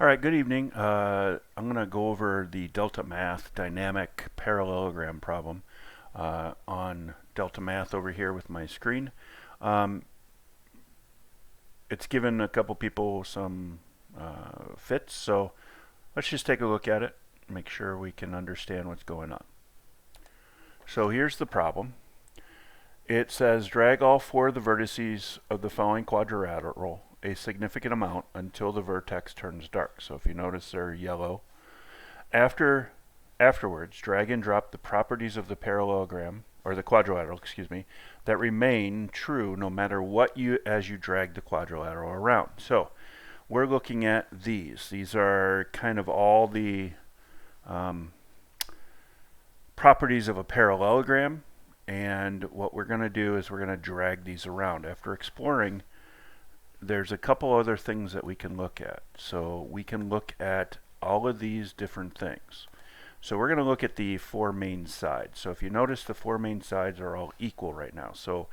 All right, good evening. I'm going to go over the Delta Math Dynamic Parallelogram problem on Delta Math over here with my screen. Um, it's given a couple people some fits, so let's just take a look at it, make sure we can understand what's going on. So here's the problem. It says drag all four of the vertices of the following quadrilateral a significant amount until the vertex turns dark. So if you notice they're yellow. Afterwards, drag and drop the properties of the parallelogram, or the quadrilateral, excuse me, that remain true no matter what as you drag the quadrilateral around. So we're looking at these. These are kind of all the properties of a parallelogram. And what we're going to do is we're going to drag these around. After exploring, there's a couple other things that we can look at. So we can look at all of these different things. So we're going to look at the four main sides. So if you notice, the four main sides are all equal right now. So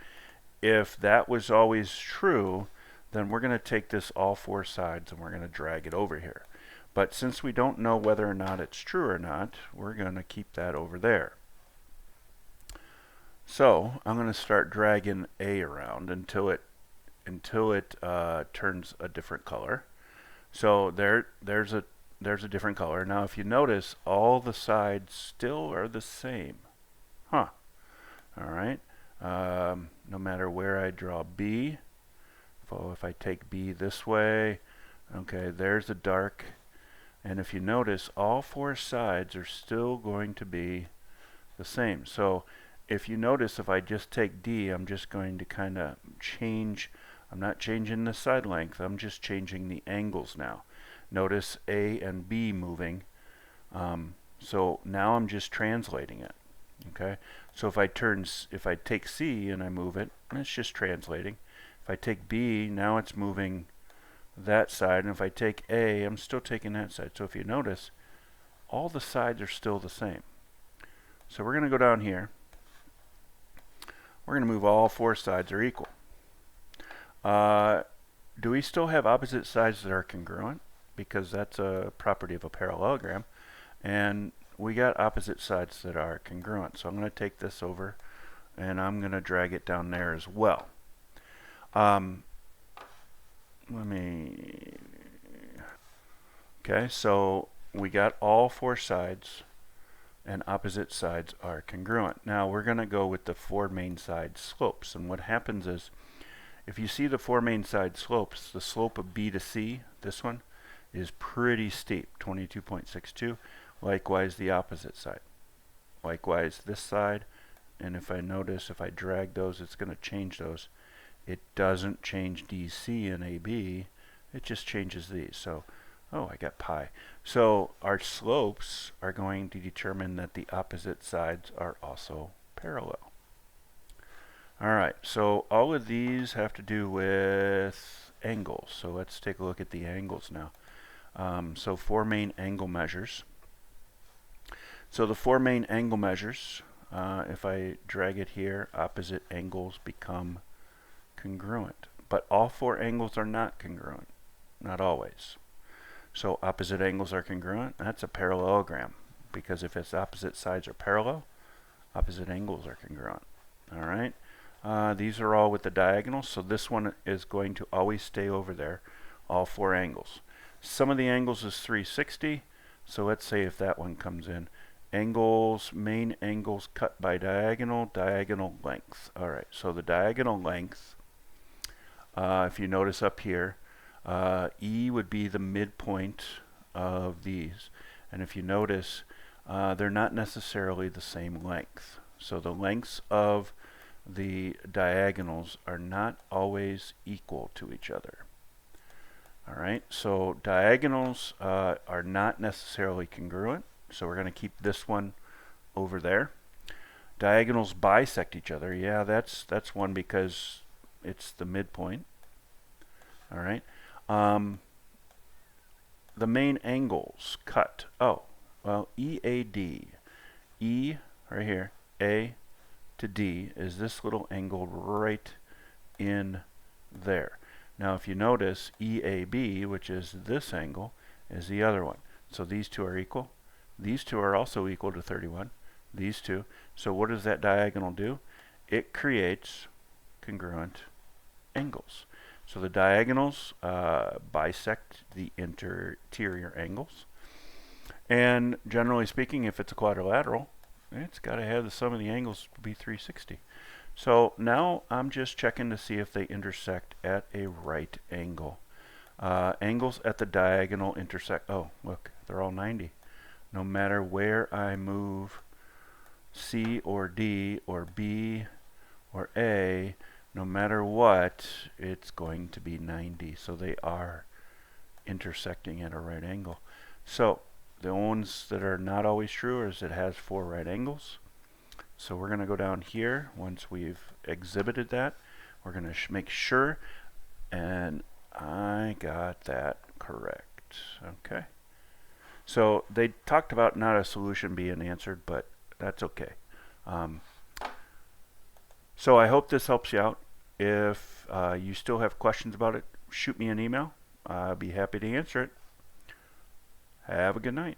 if that was always true, then we're going to take this all four sides and we're going to drag it over here. But since we don't know whether or not it's true or not, we're going to keep that over there. So I'm going to start dragging A around until it turns a different color. So there's a different color. Now if you notice, all the sides still are the same. Huh. All right. No matter where I draw B, so if I take B this way, okay, there's a dark. And if you notice, all four sides are still going to be the same. So if you notice, if I just take D, I'm just going to kind of change. I'm not changing the side length, I'm just changing the angles now. Notice A and B moving. So now I'm just translating it. Okay. So if I take C and I move it, it's just translating. If I take B, now it's moving that side, and if I take A, I'm still taking that side. So if you notice, all the sides are still the same. So we're going to go down here. We're going to move all four sides are equal. Do we still have opposite sides that are congruent? Because that's a property of a parallelogram. And we got opposite sides that are congruent. So I'm going to take this over and I'm going to drag it down there as well. Okay, so we got all four sides and opposite sides are congruent. Now we're going to go with the four main side slopes. And what happens is, if you see the four main side slopes, the slope of B to C, this one, is pretty steep, 22.62. Likewise, the opposite side. Likewise, this side. And if I notice, if I drag those, it's going to change those. It doesn't change DC and AB. It just changes these. So, oh, I got pi. So our slopes are going to determine that the opposite sides are also parallel. All right, so all of these have to do with angles. So let's take a look at the angles now. So four main angle measures. So the four main angle measures, if I drag it here, opposite angles become congruent. But all four angles are not congruent, not always. So opposite angles are congruent. That's a parallelogram, because if its opposite sides are parallel, opposite angles are congruent. All right. These are all with the diagonals, so this one is going to always stay over there, all four angles. Some of the angles is 360, so let's say if that one comes in. Angles, main angles cut by diagonal, diagonal length. All right, so the diagonal length, if you notice up here, E would be the midpoint of these. And if you notice, they're not necessarily the same length. So the lengths of the diagonals are not always equal to each other. All right, so diagonals are not necessarily congruent. So we're going to keep this one over there. Diagonals bisect each other. Yeah, that's one because it's the midpoint. All right. The main angles cut. Oh, well, EAD. E right here, A to D is this little angle right in there. Now if you notice, EAB, which is this angle, is the other one. So these two are equal. These two are also equal to 31. These two. So what does that diagonal do? It creates congruent angles. So the diagonals bisect the interior angles. And generally speaking, if it's a quadrilateral, it's got to have the sum of the angles be 360. So now I'm just checking to see if they intersect at a right angle. Angles at the diagonal intersect. Oh, look, they're all 90. No matter where I move C or D or B or A, no matter what, it's going to be 90. So they are intersecting at a right angle. So the ones that are not always true is it has 4 right angles. So we're going to go down here. Once we've exhibited that, we're going to make sure, and I got that correct. Okay. So they talked about not a solution being answered, but that's okay. So I hope this helps you out. If you still have questions about it, shoot me an email. I'll be happy to answer it. Have a good night.